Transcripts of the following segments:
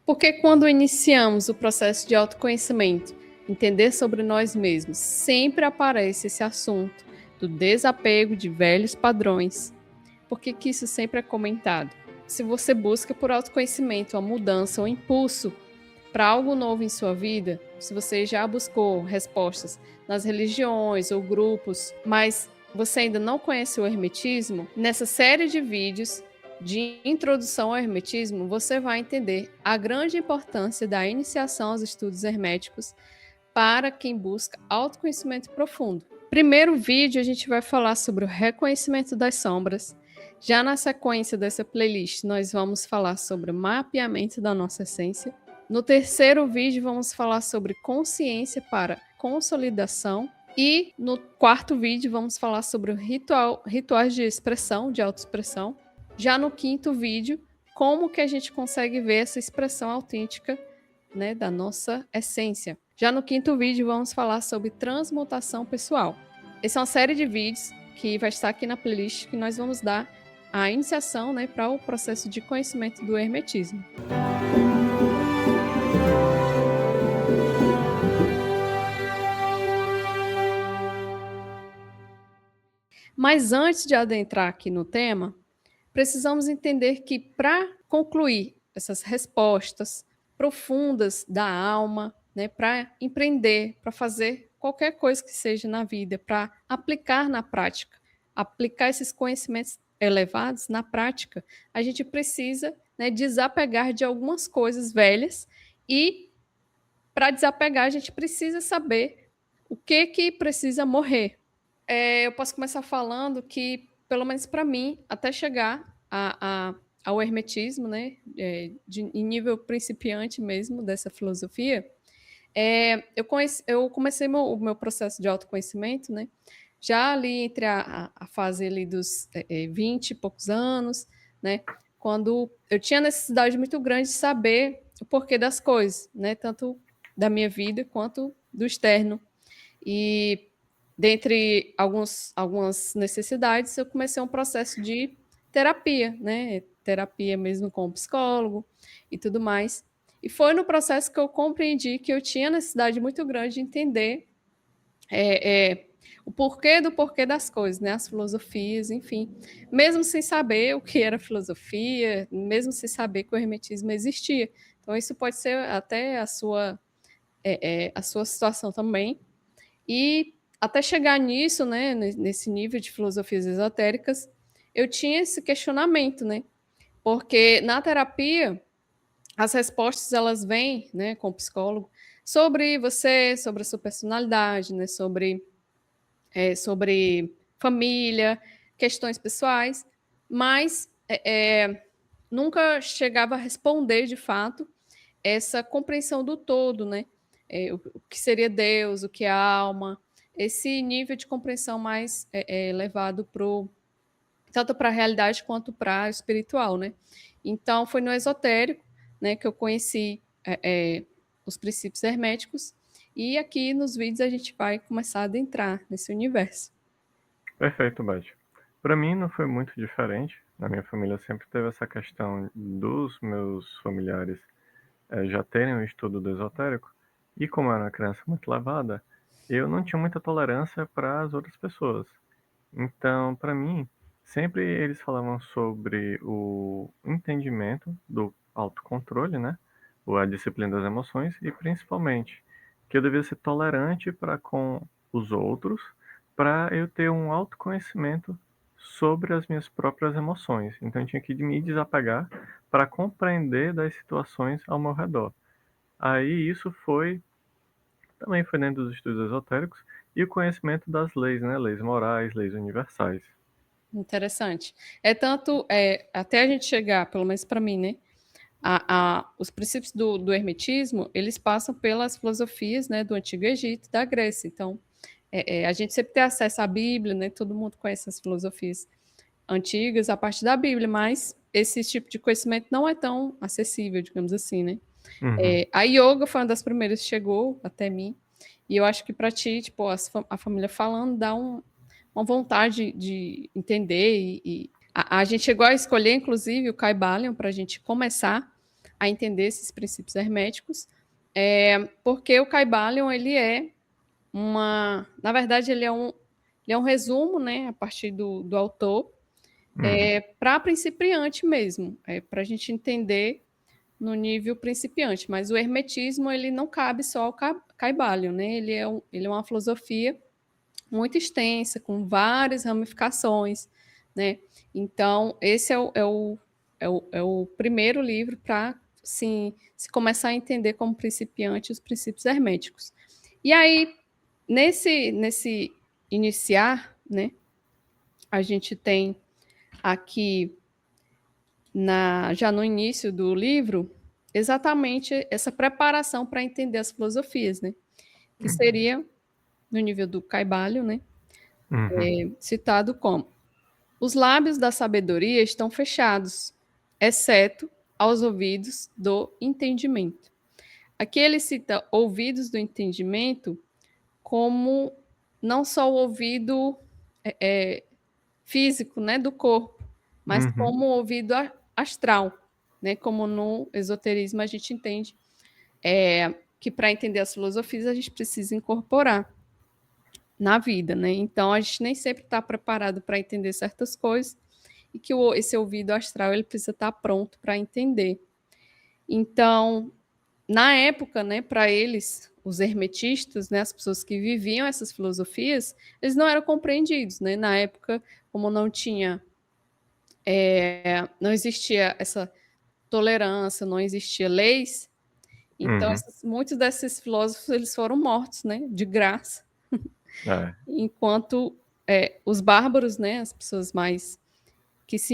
Porque quando iniciamos o processo de autoconhecimento, entender sobre nós mesmos, sempre aparece esse assunto do desapego de velhos padrões. Por que isso sempre é comentado? Se você busca por autoconhecimento, a mudança, o impulso para algo novo em sua vida, se você já buscou respostas nas religiões ou grupos, mas você ainda não conhece o hermetismo, nessa série de vídeos de introdução ao hermetismo, você vai entender a grande importância da iniciação aos estudos herméticos para quem busca autoconhecimento profundo. Primeiro vídeo, a gente vai falar sobre o reconhecimento das sombras. Já na sequência dessa playlist, nós vamos falar sobre o mapeamento da nossa essência. No terceiro vídeo, vamos falar sobre consciência para consolidação. E no quarto vídeo, vamos falar sobre o rituais de expressão, de autoexpressão. Já no quinto vídeo, como que a gente consegue ver essa expressão autêntica, né, da nossa essência. Já no quinto vídeo, vamos falar sobre transmutação pessoal. Essa é uma série de vídeos que vai estar aqui na playlist, que nós vamos dar a iniciação, né, para o processo de conhecimento do hermetismo. Mas antes de adentrar aqui no tema, precisamos entender que para concluir essas respostas profundas da alma, né, para empreender, para fazer qualquer coisa que seja na vida, para aplicar na prática, aplicar esses conhecimentos elevados na prática, a gente precisa, né, desapegar de algumas coisas velhas e para desapegar a gente precisa saber o que precisa morrer. Eu posso começar falando que, pelo menos para mim, até chegar ao hermetismo, né, em nível principiante mesmo dessa filosofia, eu comecei o meu processo de autoconhecimento, né, já ali entre a fase ali dos 20 e poucos anos, né, quando eu tinha necessidade muito grande de saber o porquê das coisas, né, tanto da minha vida quanto do externo. E dentre algumas necessidades, eu comecei um processo de terapia, né? Terapia mesmo com o psicólogo e tudo mais. E foi no processo que eu compreendi que eu tinha necessidade muito grande de entender o porquê do porquê das coisas, né? As filosofias, enfim. Mesmo sem saber o que era filosofia, mesmo sem saber que o hermetismo existia. Então, isso pode ser até a sua situação também. E até chegar nisso, né, nesse nível de filosofias esotéricas, eu tinha esse questionamento, né? Porque na terapia, as respostas elas vêm, né, com o psicólogo, sobre você, sobre a sua personalidade, né, sobre família, questões pessoais, mas nunca chegava a responder de fato essa compreensão do todo, né? O que seria Deus, o que é a alma, esse nível de compreensão mais levado tanto para a realidade quanto para o espiritual, né? Então, foi no esotérico, né, que eu conheci os princípios herméticos, e aqui nos vídeos a gente vai começar a adentrar nesse universo. Perfeito, Beth. Para mim não foi muito diferente. Na minha família sempre teve essa questão dos meus familiares já terem um estudo do esotérico, e como eu era uma criança muito levada, eu não tinha muita tolerância para as outras pessoas. Então, para mim, sempre eles falavam sobre o entendimento do autocontrole, né? Ou a disciplina das emoções, e principalmente que eu devia ser tolerante para com os outros, para eu ter um autoconhecimento sobre as minhas próprias emoções. Então, eu tinha que me desapegar para compreender das situações ao meu redor. Aí isso também foi dentro dos estudos esotéricos, e o conhecimento das leis, né? Leis morais, leis universais. Interessante. Até a gente chegar, pelo menos para mim, né? Os princípios do hermetismo, eles passam pelas filosofias, né, do Antigo Egito, da Grécia. Então, a gente sempre tem acesso à Bíblia, né? Todo mundo conhece as filosofias antigas a partir da Bíblia, mas esse tipo de conhecimento não é tão acessível, digamos assim, né? Uhum. A yoga foi uma das primeiras que chegou até mim, e eu acho que para ti, tipo, a família falando dá uma vontade de entender, e a gente chegou a escolher, inclusive, o Kai Balian para a gente começar a entender esses princípios herméticos, porque o Kybalion, ele é na verdade, ele é um resumo, né, a partir do autor, Uhum. para principiante mesmo, para a gente entender no nível principiante, mas o hermetismo, ele não cabe só ao Kybalion, né, ele é uma filosofia muito extensa, com várias ramificações, né, então esse é o primeiro livro para se começar a entender como principiante os princípios herméticos. E aí, nesse iniciar, né, a gente tem aqui já no início do livro exatamente essa preparação para entender as filosofias, né, que seria no nível do Kybalion, né, Uhum. citado como: os lábios da sabedoria estão fechados, exceto aos ouvidos do entendimento. Aqui ele cita ouvidos do entendimento como não só o ouvido é, é, físico, né, do corpo, mas Uhum. como o ouvido astral, né, como no esoterismo a gente entende que para entender as filosofias a gente precisa incorporar na vida, né? Então a gente nem sempre está preparado para entender certas coisas e que esse ouvido astral ele precisa estar pronto para entender. Então, na época, né, para eles, os hermetistas, né, as pessoas que viviam essas filosofias, eles não eram compreendidos, né? Na época, como não existia essa tolerância, não existia leis, então Uhum. muitos desses filósofos eles foram mortos, né, de graça, É. enquanto os bárbaros, né, as pessoas mais que se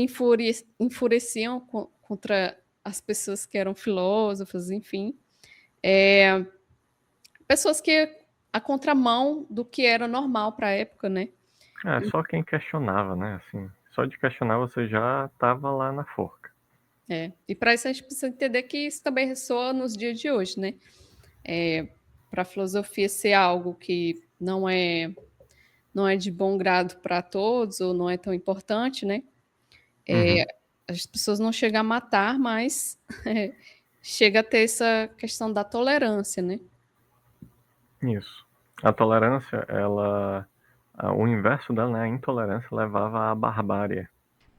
enfureciam contra as pessoas que eram filósofas, enfim, pessoas que a contramão do que era normal para a época, né? É, só quem questionava, né, assim, só de questionar você já estava lá na forca. E para isso a gente precisa entender que isso também ressoa nos dias de hoje, né? Para a filosofia ser algo que não é de bom grado para todos ou não é tão importante, né? Uhum. As pessoas não chegam a matar, mas chega a ter essa questão da tolerância, né? Isso. A tolerância, o inverso dela, né, a intolerância levava à barbárie.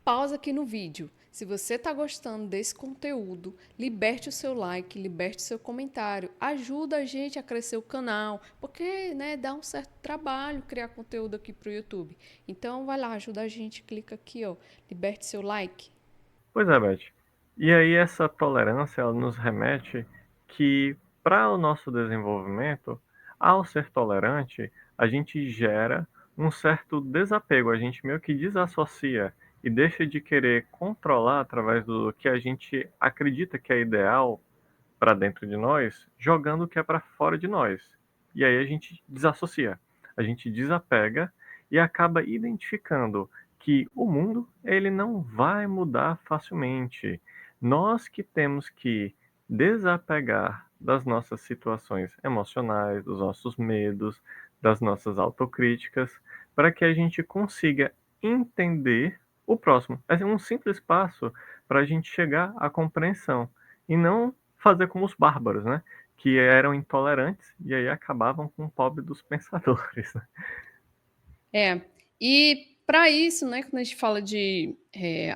Pausa aqui no vídeo. Se você está gostando desse conteúdo, liberte o seu like, liberte o seu comentário. Ajuda a gente a crescer o canal, porque né, dá um certo trabalho criar conteúdo aqui para o YouTube. Então vai lá, ajuda a gente, clica aqui, ó, liberte seu like. Pois é, Beth. E aí essa tolerância, ela nos remete que para o nosso desenvolvimento, ao ser tolerante, a gente gera um certo desapego, a gente meio que desassocia e deixa de querer controlar através do que a gente acredita que é ideal para dentro de nós, jogando o que é para fora de nós. E aí a gente desassocia, a gente desapega e acaba identificando que o mundo ele não vai mudar facilmente. Nós que temos que desapegar das nossas situações emocionais, dos nossos medos, das nossas autocríticas, para que a gente consiga entender o próximo. É um simples passo para a gente chegar à compreensão e não fazer como os bárbaros, né? Que eram intolerantes e aí acabavam com o pobre dos pensadores. Né? É, e para isso, né, quando a gente fala de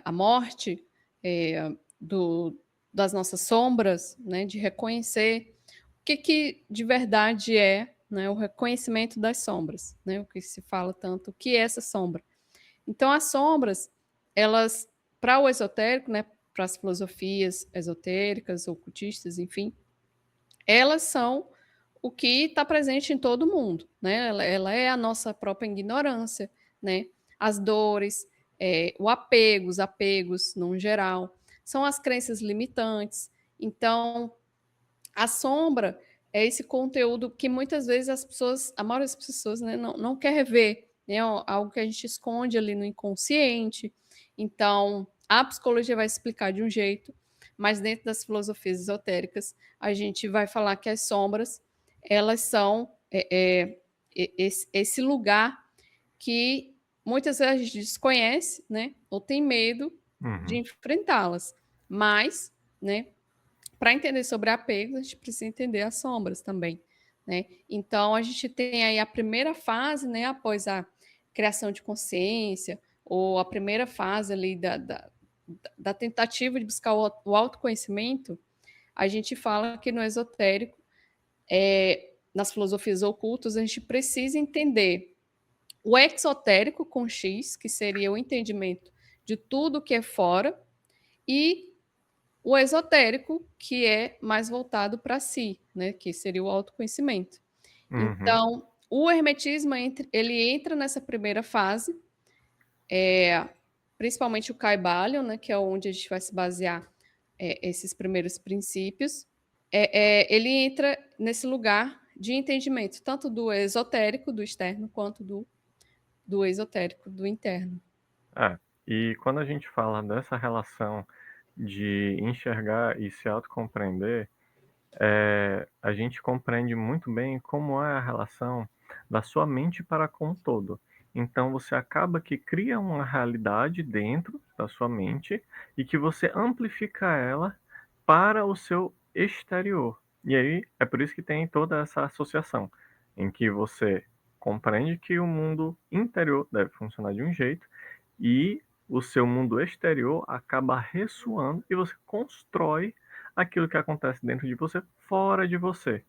a morte é, do, das nossas sombras, né, de reconhecer o que de verdade é, né, o reconhecimento das sombras, né, o que se fala tanto, o que é essa sombra. Então, as sombras, elas, para o esotérico, né, para as filosofias esotéricas, ocultistas, enfim, elas são o que está presente em todo mundo, né? Ela é a nossa própria ignorância, né? As dores, os apegos, no geral, são as crenças limitantes. Então, a sombra é esse conteúdo que muitas vezes a maioria das pessoas, né, não quer ver, né? Algo que a gente esconde ali no inconsciente. Então, a psicologia vai explicar de um jeito, mas dentro das filosofias esotéricas, a gente vai falar que as sombras, elas são esse lugar que muitas vezes a gente desconhece, né? Ou tem medo de Uhum. enfrentá-las. Mas, né? para entender sobre apegos, a gente precisa entender as sombras também, né? Então, a gente tem aí a primeira fase, né, após a criação de consciência, ou a primeira fase ali da tentativa de buscar o autoconhecimento, a gente fala que no esotérico, nas filosofias ocultas, a gente precisa entender o exotérico com X, que seria o entendimento de tudo que é fora, e o esotérico, que é mais voltado para si, né, que seria o autoconhecimento. Uhum. Então, o hermetismo ele entra nessa primeira fase, principalmente o Kybalion, né, que é onde a gente vai se basear esses primeiros princípios. Ele entra nesse lugar de entendimento, tanto do esotérico, do externo, quanto do esotérico, do interno. É, e quando a gente fala dessa relação de enxergar e se autocompreender, a gente compreende muito bem como é a relação da sua mente para com o todo. Então você acaba que cria uma realidade dentro da sua mente e que você amplifica ela para o seu exterior. E aí é por isso que tem toda essa associação, em que você compreende que o mundo interior deve funcionar de um jeito e o seu mundo exterior acaba ressoando e você constrói aquilo que acontece dentro de você, fora de você.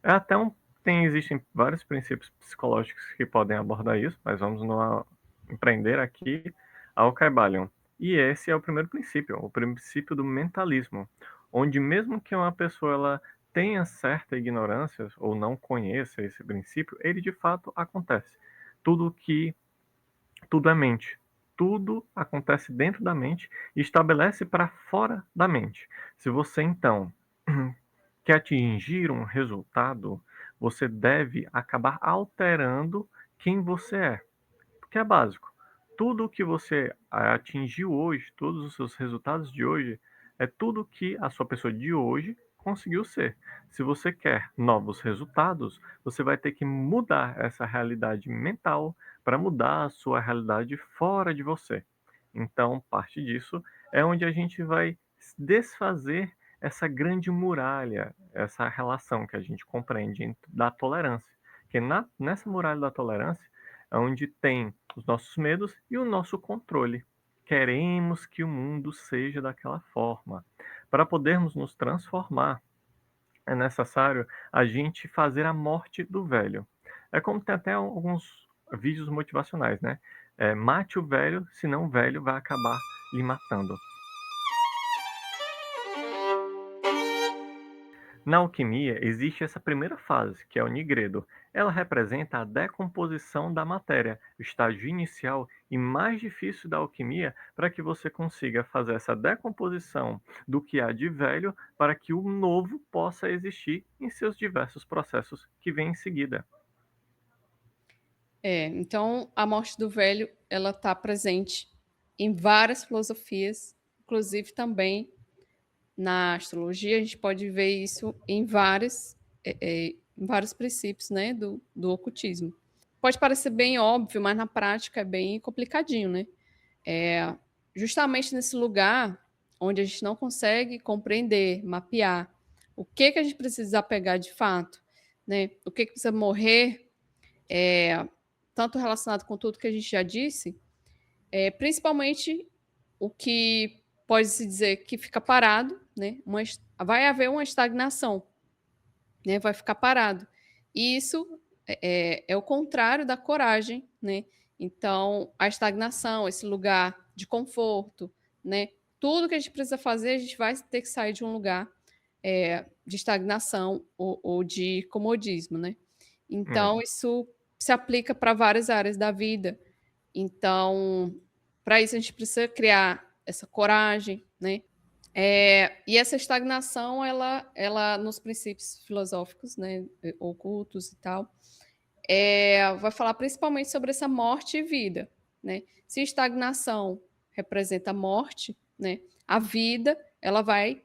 É até um existem vários princípios psicológicos que podem abordar isso, mas vamos no empreender aqui ao Kybalion. E esse é o primeiro princípio, o princípio do mentalismo, onde mesmo que uma pessoa ela tenha certa ignorância ou não conheça esse princípio, ele de fato acontece. Tudo que tudo é mente. Tudo acontece dentro da mente e estabelece para fora da mente. Se você então quer atingir um resultado, você deve acabar alterando quem você é, porque é básico. Tudo que você atingiu hoje, todos os seus resultados de hoje, é tudo que a sua pessoa de hoje conseguiu ser. Se você quer novos resultados, você vai ter que mudar essa realidade mental para mudar a sua realidade fora de você. Então, parte disso é onde a gente vai desfazer essa grande muralha, essa relação que a gente compreende da tolerância. Que nessa muralha da tolerância é onde tem os nossos medos e o nosso controle. Queremos que o mundo seja daquela forma. Para podermos nos transformar, é necessário a gente fazer a morte do velho. É como tem até alguns vídeos motivacionais, né? Mate o velho, senão o velho vai acabar lhe matando. Na alquimia, existe essa primeira fase, que é o nigredo. Ela representa a decomposição da matéria, o estágio inicial e mais difícil da alquimia, para que você consiga fazer essa decomposição do que há de velho, para que o novo possa existir em seus diversos processos que vêm em seguida. Então a morte do velho, ela está presente em várias filosofias, inclusive também na astrologia, a gente pode ver isso em vários princípios, né, do ocultismo. Pode parecer bem óbvio, mas na prática é bem complicadinho, né? É, justamente nesse lugar onde a gente não consegue compreender, mapear o que a gente precisa apegar de fato, né? O que precisa morrer, tanto relacionado com tudo que a gente já disse, principalmente o que pode-se dizer que fica parado, né? Vai haver uma estagnação, né? Vai ficar parado. E isso é o contrário da coragem, né? Então, a estagnação, esse lugar de conforto, né? Tudo que a gente precisa fazer, a gente vai ter que sair de um lugar de estagnação ou de comodismo, né? É, Então, isso se aplica para várias áreas da vida. Então, para isso a gente precisa criar essa coragem, né? E essa estagnação, ela nos princípios filosóficos, né, ocultos e tal, vai falar principalmente sobre essa morte e vida, né? Se estagnação representa morte, né, a vida ela vai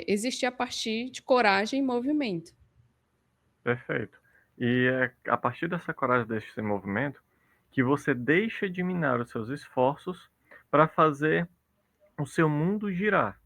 existir a partir de coragem e movimento. perfeito. E é a partir dessa coragem, desse movimento, que você deixa de minar os seus esforços para fazer o seu mundo girar.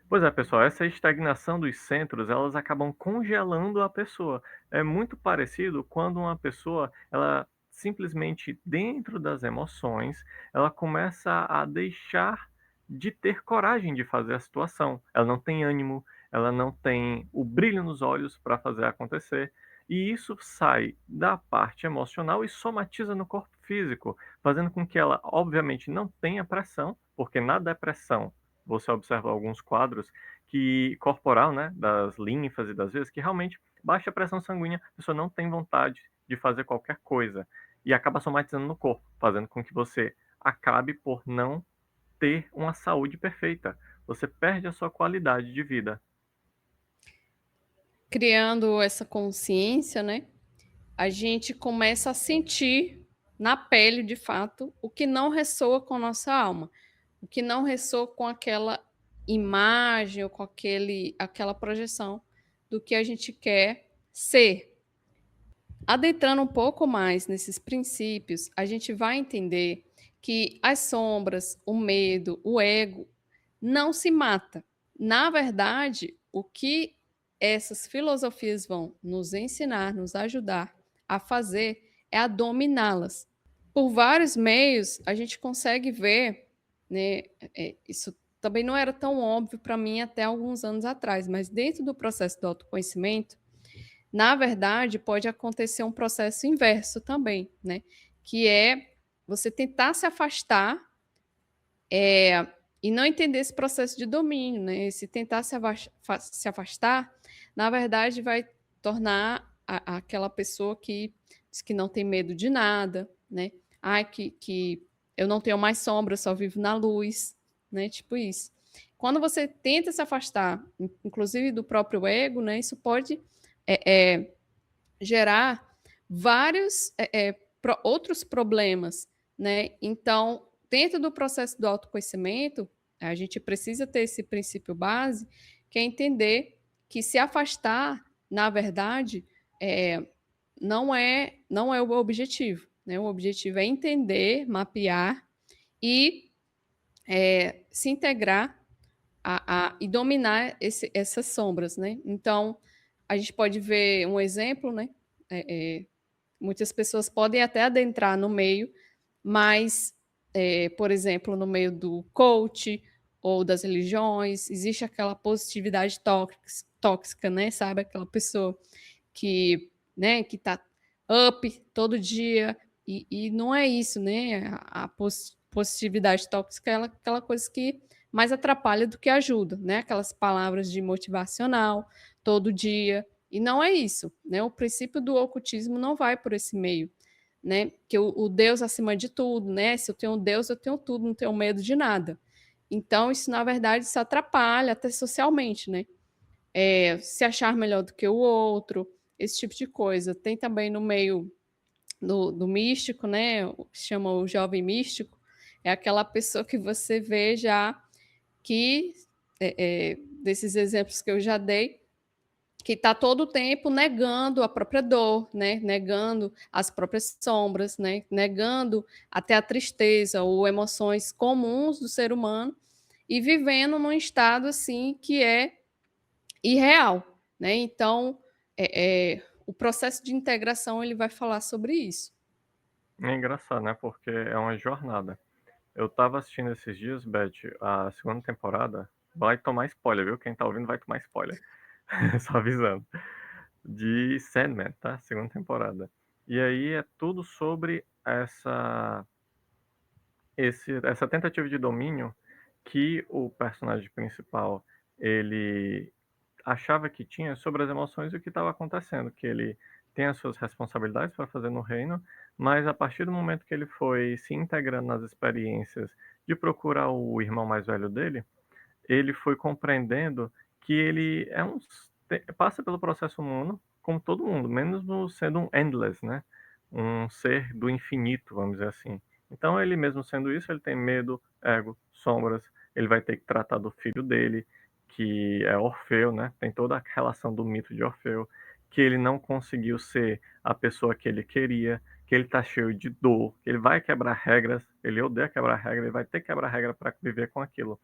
Pois é, pessoal, essa estagnação dos centros, elas acabam congelando a pessoa. É muito parecido quando uma pessoa, ela simplesmente dentro das emoções, ela começa a deixar de ter coragem de fazer a situação. Ela não tem ânimo, ela não tem o brilho nos olhos para fazer acontecer. E isso sai da parte emocional e somatiza no corpo físico, fazendo com que ela, obviamente, não tenha pressão, porque na depressão você observa alguns quadros que corporal, né, das linfas e das veias, que realmente baixa a pressão sanguínea, a pessoa não tem vontade de fazer qualquer coisa e acaba somatizando no corpo, fazendo com que você acabe por não ter uma saúde perfeita. Você perde a sua qualidade de vida. Criando essa consciência, né, a gente começa a sentir na pele, de fato, o que não ressoa com a nossa alma, o que não ressoa com aquela imagem ou com aquela projeção do que a gente quer ser. Adentrando um pouco mais nesses princípios, a gente vai entender que as sombras, o medo, o ego não se mata. Na verdade, o que essas filosofias vão nos ensinar, nos ajudar a fazer é a dominá-las. Por vários meios, a gente consegue ver, né, isso também não era tão óbvio para mim até alguns anos atrás, mas dentro do processo do autoconhecimento, na verdade, pode acontecer um processo inverso também, né, que é você tentar se afastar, e não entender esse processo de domínio, né, esse tentar se afastar, na verdade, vai tornar aquela pessoa que diz que não tem medo de nada, né, "Ai, que eu não tenho mais sombra, eu só vivo na luz", né, tipo isso. Quando você tenta se afastar, inclusive do próprio ego, né, isso pode, eh eh gerar vários outros problemas, né? Então, dentro do processo do autoconhecimento, a gente precisa ter esse princípio base, que é entender que se afastar, na verdade, é, não é o objetivo, né? O objetivo é entender, mapear e se integrar e dominar essas sombras, né? Então, a gente pode ver um exemplo, né? É, é, Muitas pessoas podem até adentrar no meio, mas, por exemplo, no meio do coach ou das religiões, existe aquela positividade tóxica, né? Sabe? Aquela pessoa que, né, que tá up todo dia, e não é isso, né? A positividade tóxica é aquela coisa que mais atrapalha do que ajuda, né? Aquelas palavras de motivacional todo dia, e não é isso, né? O princípio do ocultismo não vai por esse meio, né? Que o Deus acima de tudo, né? Se eu tenho um Deus, eu tenho tudo, não tenho medo de nada. Então, isso, na verdade, se atrapalha até socialmente, né? Se achar melhor do que o outro, esse tipo de coisa. Tem também no meio do místico, né? O que se chama o jovem místico, é aquela pessoa que você vê já que, desses exemplos que eu já dei, que está todo o tempo negando a própria dor, né? Negando as próprias sombras, né? Negando até a tristeza ou emoções comuns do ser humano e vivendo num estado assim que é irreal, né? Então, o processo de integração ele vai falar sobre isso. É engraçado, né? Porque é uma jornada. Eu tava assistindo esses dias, Beth, a segunda temporada. Vai tomar spoiler, viu? Quem tá ouvindo vai tomar spoiler. Só avisando. De Sandman, tá? Segunda temporada. E aí é tudo sobre essa tentativa de domínio que o personagem principal ele achava que tinha sobre as emoções e o que estava acontecendo, que ele tem as suas responsabilidades para fazer no reino, mas a partir do momento que ele foi se integrando nas experiências de procurar o irmão mais velho dele, ele foi compreendendo que ele passa pelo processo humano como todo mundo, menos sendo um endless, né? Um ser do infinito, vamos dizer assim. Então, ele mesmo sendo isso, ele tem medo, ego, sombras. Ele vai ter que tratar do filho dele, que é Orfeu, né? Tem toda a relação do mito de Orfeu, que ele não conseguiu ser a pessoa que ele queria, que ele tá cheio de dor, que ele vai quebrar regras, ele odeia quebrar regras, ele vai ter que quebrar regra para viver com aquilo.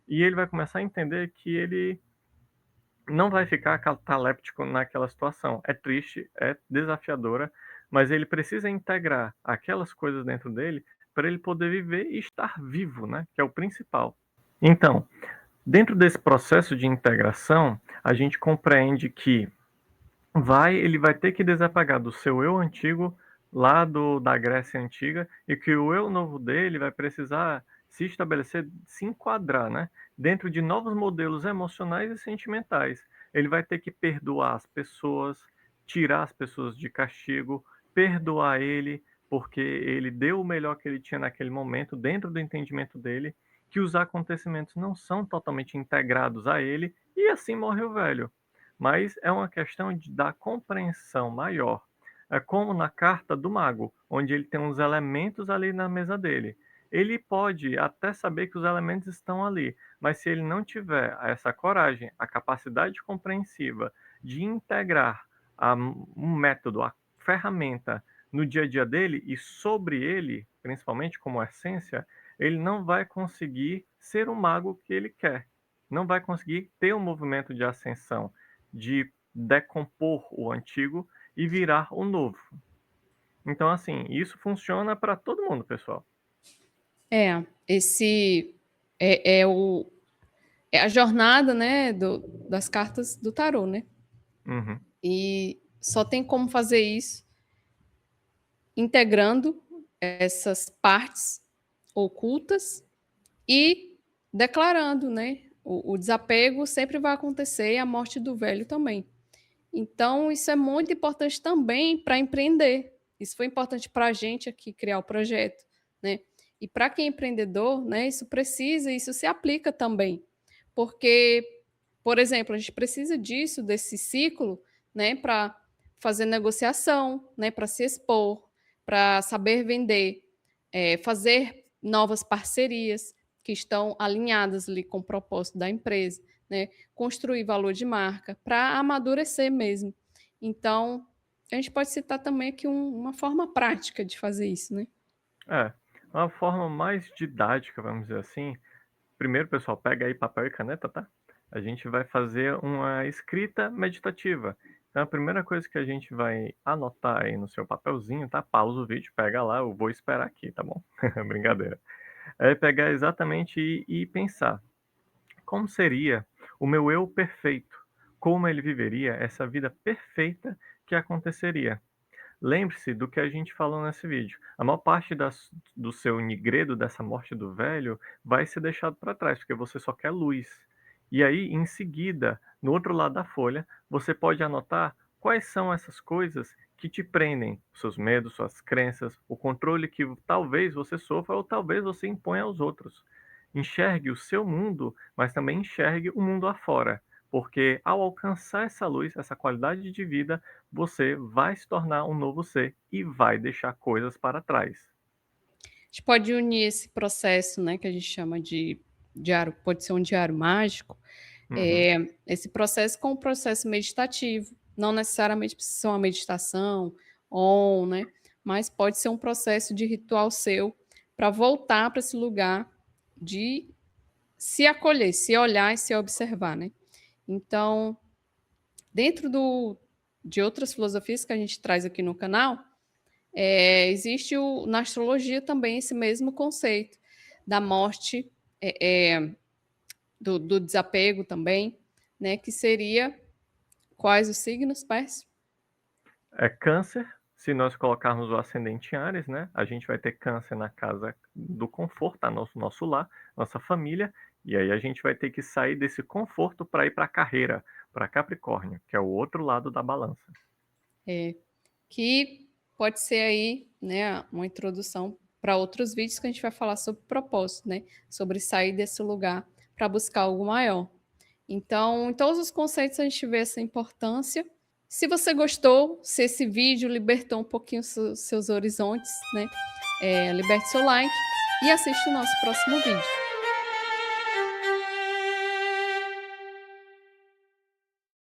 E ele vai começar a entender que ele não vai ficar cataléptico naquela situação. É triste, é desafiadora, mas ele precisa integrar aquelas coisas dentro dele para ele poder viver e estar vivo, né? Que é o principal. Então, dentro desse processo de integração, a gente compreende que ele vai ter que desapegar do seu eu antigo lá da Grécia Antiga e que o eu novo dele vai precisar se estabelecer, se enquadrar, né, dentro de novos modelos emocionais e sentimentais. Ele vai ter que perdoar as pessoas, tirar as pessoas de castigo, perdoar ele, porque ele deu o melhor que ele tinha naquele momento, dentro do entendimento dele, que os acontecimentos não são totalmente integrados a ele, e assim morre o velho. Mas é uma questão da compreensão maior. É como na carta do mago, onde ele tem uns elementos ali na mesa dele. Ele pode até saber que os elementos estão ali, mas se ele não tiver essa coragem, a capacidade compreensiva de integrar um método, a ferramenta no dia a dia dele e sobre ele, principalmente como essência, ele não vai conseguir ser o mago que ele quer. Não vai conseguir ter um movimento de ascensão, de decompor o antigo e virar o novo. Então, assim, isso funciona para todo mundo, pessoal. Esse é, o, é a jornada, né, das cartas do tarô, né? Uhum. E só tem como fazer isso integrando essas partes ocultas e declarando, né? O desapego sempre vai acontecer e a morte do velho também. Então, isso é muito importante também para empreender. Isso foi importante para a gente aqui criar o projeto, né? E para quem é empreendedor, né, isso se aplica também. Porque, por exemplo, a gente precisa disso, desse ciclo, né, para fazer negociação, né, para se expor, para saber vender, fazer novas parcerias que estão alinhadas ali com o propósito da empresa, né? Construir valor de marca para amadurecer mesmo. Então, a gente pode citar também aqui uma forma prática de fazer isso, né? É, uma forma mais didática, vamos dizer assim. Primeiro, pessoal, pega aí papel e caneta, tá? A gente vai fazer uma escrita meditativa. Então, a primeira coisa que a gente vai anotar aí no seu papelzinho, tá? Pausa o vídeo, pega lá, eu vou esperar aqui, tá bom? Brincadeira. É pegar exatamente e pensar. Como seria o meu eu perfeito? Como ele viveria essa vida perfeita que aconteceria? Lembre-se do que a gente falou nesse vídeo. A maior parte do seu nigredo, dessa morte do velho, vai ser deixado para trás, porque você só quer luz. E aí, em seguida, no outro lado da folha, você pode anotar quais são essas coisas que te prendem, os seus medos, suas crenças, o controle que talvez você sofra ou talvez você imponha aos outros. Enxergue o seu mundo, mas também enxergue o mundo afora, porque ao alcançar essa luz, essa qualidade de vida, você vai se tornar um novo ser e vai deixar coisas para trás. A gente pode unir esse processo, né, que a gente chama de diário, pode ser um diário mágico, Uhum. esse processo com o processo meditativo. Não necessariamente precisa ser uma meditação, né? Mas pode ser um processo de ritual seu para voltar para esse lugar de se acolher, se olhar e se observar, né? Então, dentro de outras filosofias que a gente traz aqui no canal, existe na astrologia também esse mesmo conceito da morte, do desapego também, né? Que seria quais os signos, Pércio? É câncer, se nós colocarmos o ascendente em Áries, né? A gente vai ter câncer na casa do conforto, tá? Nosso lar, nossa família, e aí a gente vai ter que sair desse conforto para ir para a carreira, para Capricórnio, que é o outro lado da balança. Que pode ser aí, né, uma introdução para outros vídeos que a gente vai falar sobre propósito, né? Sobre sair desse lugar para buscar algo maior. Então, em todos os conceitos a gente vê essa importância. Se você gostou, se esse vídeo libertou um pouquinho seus horizontes, né? Liberte seu like e assista o nosso próximo vídeo.